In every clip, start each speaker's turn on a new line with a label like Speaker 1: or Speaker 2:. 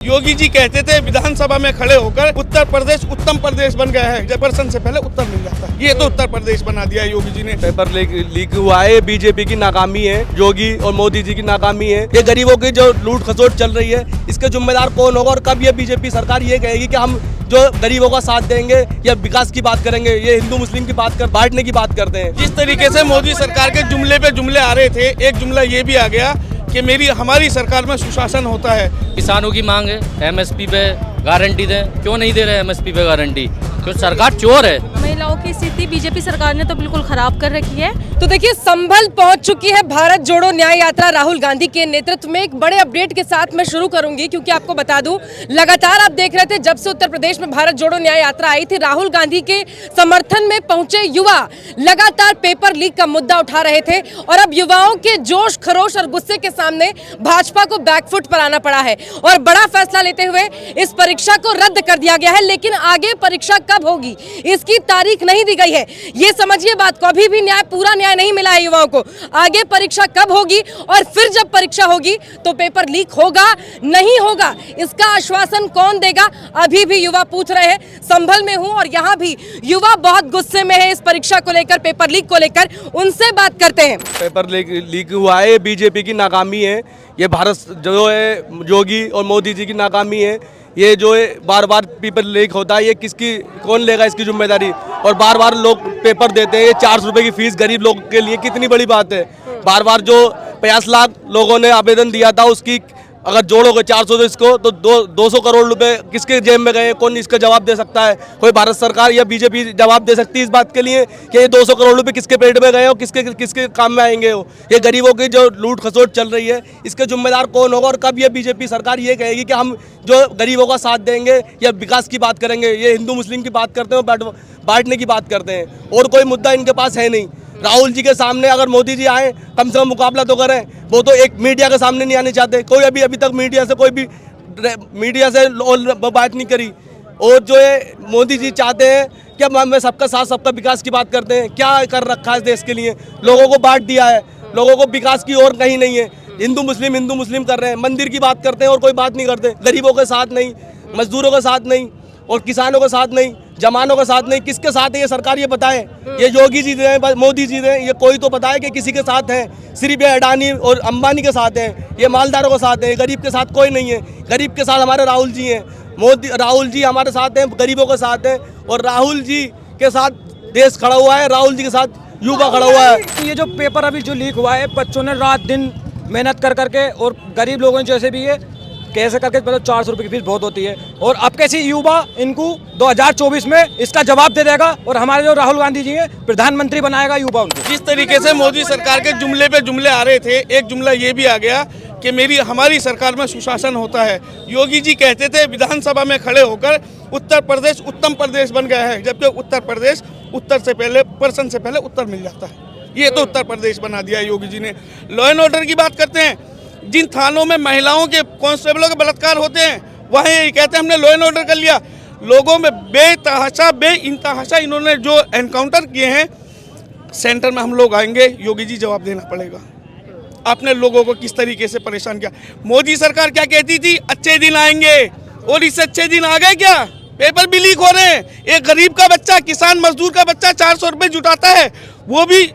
Speaker 1: योगी जी कहते थे विधानसभा में खड़े होकर उत्तर प्रदेश उत्तम प्रदेश बन गया है, जबरदस्त से पहले उत्तर मिल जाता है। ये तो उत्तर प्रदेश बना दिया है योगी जी ने।
Speaker 2: पेपर लीक हुआ है, बीजेपी की नाकामी है, योगी और मोदी जी की नाकामी है। ये गरीबों की जो लूट खसोट चल रही है, इसके जिम्मेदार कौन होगा और कब ये बीजेपी सरकार ये कहेगी कि हम जो गरीबों का साथ देंगे या विकास की बात करेंगे। ये हिंदू मुस्लिम की बात बांटने की बात करते हैं।
Speaker 1: जिस तरीके से मोदी सरकार के जुमले पे जुमले आ रहे थे, एक जुमला ये भी आ गया कि हमारी सरकार में सुशासन होता है।
Speaker 3: किसानों की मांग है एमएसपी पे गारंटी दें, क्यों नहीं दे रहे एमएसपी पे गारंटी? क्यों सरकार चोर है।
Speaker 4: महिलाओं की स्थिति बीजेपी सरकार ने तो बिल्कुल खराब कर रखी है।
Speaker 5: तो देखिए, संभल पहुंच चुकी है भारत जोड़ो न्याय यात्रा राहुल गांधी के नेतृत्व में। एक बड़े अपडेट के साथ मैं शुरू करूंगी, क्योंकि आपको बता दूं, लगातार आप देख रहे थे जब से उत्तर प्रदेश में भारत जोड़ो न्याय यात्रा आई थी, राहुल गांधी के समर्थन में पहुंचे युवा लगातार पेपर लीक का मुद्दा उठा रहे थे। और अब युवाओं के जोश खरोश और गुस्से के सामने भाजपा को बैकफुट पर आना पड़ा है और बड़ा फैसला लेते हुए इस परीक्षा को रद्द कर दिया गया है। लेकिन आगे परीक्षा कब होगी इसकी तारीख नहीं दी गई है। ये समझिए बात को, अभी भी पूरा न्याय नहीं मिला है युवाओं को। आगे परीक्षा कब होगी और फिर जब परीक्षा होगी तो पेपर लीक होगा नहीं होगा, इसका आश्वासन कौन देगा, अभी भी युवा पूछ रहे हैं। संभल में हूं और यहाँ भी युवा बहुत गुस्से में है इस परीक्षा को लेकर, पेपर लीक को लेकर। उनसे बात करते हैं।
Speaker 2: पेपर लीक हुआ है, बीजेपी की नाकामी है। ये भारत जो है योगी और मोदी जी की नाकामी है। ये जो है बार बार पेपर लीक होता है, ये कौन लेगा इसकी जिम्मेदारी? और बार बार लोग पेपर देते हैं। 400 रुपये की फीस गरीब लोग के लिए कितनी बड़ी बात है। बार बार जो 50 लाख लोगों ने आवेदन दिया था, उसकी अगर जोड़ोगे 400 तो इसको तो 200 करोड़ रुपए किसके जेब में गए? कौन इसका जवाब दे सकता है? कोई भारत सरकार या बीजेपी जवाब दे सकती है इस बात के लिए कि ये 200 करोड़ रुपए किसके पेट में गए हो, किसके काम में आएंगे हो? ये गरीबों की जो लूट खसोट चल रही है, इसके जिम्मेदार कौन होगा और कब ये बीजेपी सरकार ये कहेगी कि हम जो गरीबों का साथ देंगे या विकास की बात करेंगे? ये हिंदू मुस्लिम की बात करते हैं, बांटने की बात करते हैं, और कोई मुद्दा इनके पास है नहीं। राहुल जी के सामने अगर मोदी जी आए, कम से कम मुकाबला तो करें। वो तो एक मीडिया के सामने नहीं आने चाहते। कोई अभी तक मीडिया से बात नहीं करी। और जो है मोदी जी चाहते हैं कि हम सबका साथ सबका विकास की बात करते हैं। क्या कर रखा है देश के लिए? लोगों को बांट दिया है, लोगों को विकास की और कहीं नहीं है। हिंदू मुस्लिम कर रहे हैं, मंदिर की बात करते हैं और कोई बात नहीं करते। गरीबों के साथ नहीं, मजदूरों के साथ नहीं, और किसानों के साथ नहीं, जवानों के साथ नहीं। किसके साथ है ये सरकार ये बताए? ये योगी जी हैं, मोदी जी हैं, ये कोई तो बताए कि किसी के साथ हैं? सिर्फ ये अडानी और अंबानी के साथ हैं, ये मालदारों के साथ हैं। गरीब के साथ कोई नहीं है। गरीब के साथ हमारे राहुल जी हैं। राहुल जी हमारे साथ हैं, गरीबों के साथ हैं। और राहुल जी के साथ देश खड़ा हुआ है, राहुल जी के साथ युवा खड़ा हुआ है।
Speaker 6: ये जो पेपर अभी जो लीक हुआ है, बच्चों ने रात दिन मेहनत कर करके, और गरीब लोगों ने जैसे भी ये कैसे करके, मतलब 400 रुपये की फीस बहुत होती है। और अब कैसे युवा इनको 2024 में इसका जवाब दे देगा, और हमारे जो राहुल गांधी जी हैं प्रधानमंत्री बनाएगा युवा उनको।
Speaker 1: जिस तरीके से मोदी सरकार के जुमले पे जुमले आ रहे थे, एक जुमला ये भी आ गया कि हमारी सरकार में सुशासन होता है। योगी जी कहते थे विधानसभा में खड़े होकर उत्तर प्रदेश उत्तम प्रदेश बन गया है, जबकि उत्तर प्रदेश प्रश्न से पहले उत्तर मिल जाता है। ये तो उत्तर प्रदेश बना दिया है योगी जी ने। लॉ एंड ऑर्डर की बात करते हैं, जिन थानों में महिलाओं के कांस्टेबलों के बलात्कार होते हैं, वहाँ ये कहते हैं हमने लॉ एंड ऑर्डर कर लिया। लोगों में बेइंतहाशा इन्होंने जो एनकाउंटर किए हैं, सेंटर में हम लोग आएंगे, योगी जी जवाब देना पड़ेगा। आपने लोगों को किस तरीके से परेशान किया। मोदी सरकार क्या कहती थी? अच्छे दिन आएंगे, और इससे अच्छे दिन आ गए क्या? पेपर भी लीक हो रहे हैं। एक गरीब का बच्चा, किसान मजदूर का बच्चा 400 रुपये जुटाता है, वो भी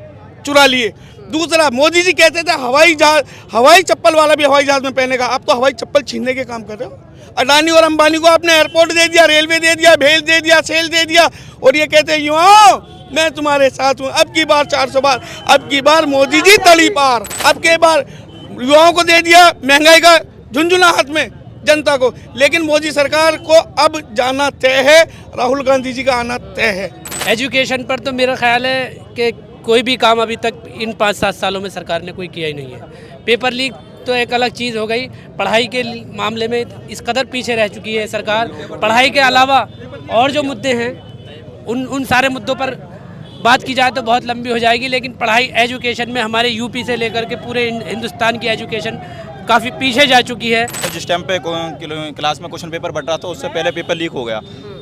Speaker 1: चुरा लिए। दूसरा, मोदी जी कहते थे हवाई चप्पल वाला भी हवाई जहाज में पहनेगा। आप तो हवाई चप्पल छीनने के काम कर रहे हो। अडानी और अंबानी को आपने एयरपोर्ट दे दिया, रेलवे दे दिया, भेज दे दिया, सेल दे दिया, और ये कहते हैं युवाओं मैं तुम्हारे साथ हूँ। अब की बार 400 बार, अब की बार मोदी जी तली पार। अब के बार युवाओं को दे दिया महंगाई का झुंझुना हाथ में, जनता को। लेकिन मोदी सरकार को अब जाना तय है, राहुल गांधी जी का आना तय है।
Speaker 3: एजुकेशन पर तो मेरा ख्याल है कि कोई भी काम अभी तक इन 5-7 सालों में सरकार ने कोई किया ही नहीं है। पेपर लीक तो एक अलग चीज़ हो गई। पढ़ाई के मामले में इस कदर पीछे रह चुकी है सरकार। पढ़ाई के अलावा और जो मुद्दे हैं, उन सारे मुद्दों पर बात की जाए तो बहुत लंबी हो जाएगी। लेकिन पढ़ाई, एजुकेशन में हमारे यूपी से लेकर के पूरे हिंदुस्तान की एजुकेशन काफ़ी पीछे जा चुकी है।
Speaker 7: जिस टाइम पे क्लास में क्वेश्चन पेपर बट रहा था, उससे पहले पेपर लीक हो गया।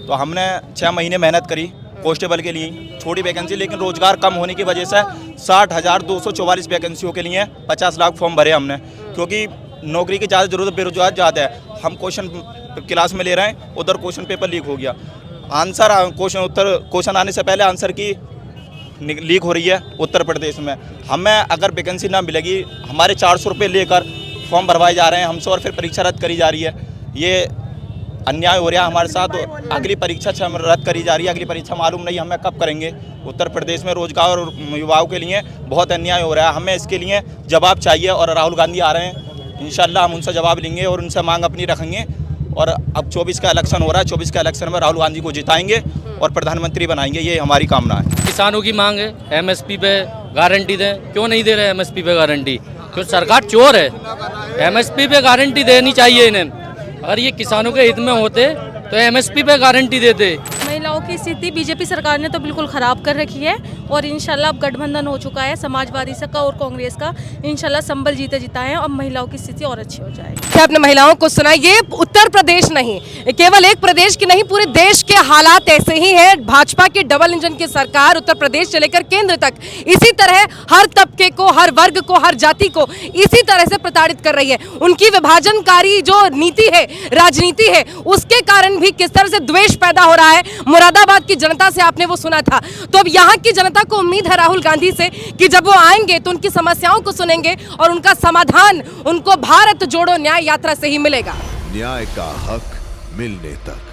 Speaker 7: तो हमने 6 महीने मेहनत करी कांस्टेबल के लिए, छोटी वैकेंसी, लेकिन रोजगार कम होने की वजह से 60,244 वैकेंसियों के लिए 50 लाख फॉर्म भरे हमने, क्योंकि नौकरी की ज़्यादा ज़रूरत, बेरोजगार ज़्यादा है। हम क्वेश्चन क्लास में ले रहे हैं, उधर क्वेश्चन पेपर लीक हो गया। आंसर क्वेश्चन आने से पहले आंसर की लीक हो रही है उत्तर प्रदेश में। हमें अगर वैकेंसी ना मिलेगी, हमारे 400 रुपये लेकर फॉर्म भरवाए जा रहे हैं हमसे और फिर परीक्षा रद्द करी जा रही है। ये अन्याय हो रहा है हमारे साथ। अगली परीक्षा रद्द करी जा रही है, अगली परीक्षा मालूम नहीं हमें कब करेंगे। उत्तर प्रदेश में रोजगार और युवाओं के लिए बहुत अन्याय हो रहा है। हमें इसके लिए जवाब चाहिए और राहुल गांधी आ रहे हैं, इंशाल्लाह हम उनसे जवाब लेंगे और उनसे मांग अपनी रखेंगे। और अब 24 का इलेक्शन हो रहा है, 24 का इलेक्शन में राहुल गांधी को जिताएंगे और प्रधानमंत्री बनाएंगे, ये हमारी कामना है।
Speaker 8: किसानों की मांग है एमएसपी पे गारंटी दें। क्यों नहीं दे रहे एमएसपी पे गारंटी? क्यों सरकार चोर है? एमएसपी पे गारंटी देनी चाहिए इन्हें। अगर ये किसानों के हित में होते तो एमएसपी पे गारंटी देते।
Speaker 4: महिलाओं की स्थिति बीजेपी सरकार ने तो बिल्कुल ख़राब कर रखी है और इंशाल्लाह अब गठबंधन हो चुका है समाजवादी का और कांग्रेस का। इंशाल्लाह संभल जीते जिताएं और महिलाओं की स्थिति और अच्छी हो जाएगी।
Speaker 5: क्या आपने महिलाओं को सुना? ये उत्तर प्रदेश नहीं, केवल एक प्रदेश की नहीं, पूरे देश के हालात ऐसे ही है। भाजपा की डबल इंजन की सरकार उत्तर प्रदेश से लेकर केंद्र तक इसी तरह हर तबके को, हर वर्ग को, हर जाति को इसी तरह से प्रताड़ित कर रही है। उनकी विभाजनकारी जो नीति है, राजनीति है, उसके कारण भी किस तरह से द्वेष पैदा हो रहा है। मुरादाबाद की जनता से आपने वो सुना था, तो अब यहाँ की जनता को उम्मीद है राहुल गांधी से कि जब वो आएंगे तो उनकी समस्याओं को सुनेंगे और उनका समाधान उनको भारत जोड़ो न्याय यात्रा से ही मिलेगा।
Speaker 9: न्याय का हक मिलने तक।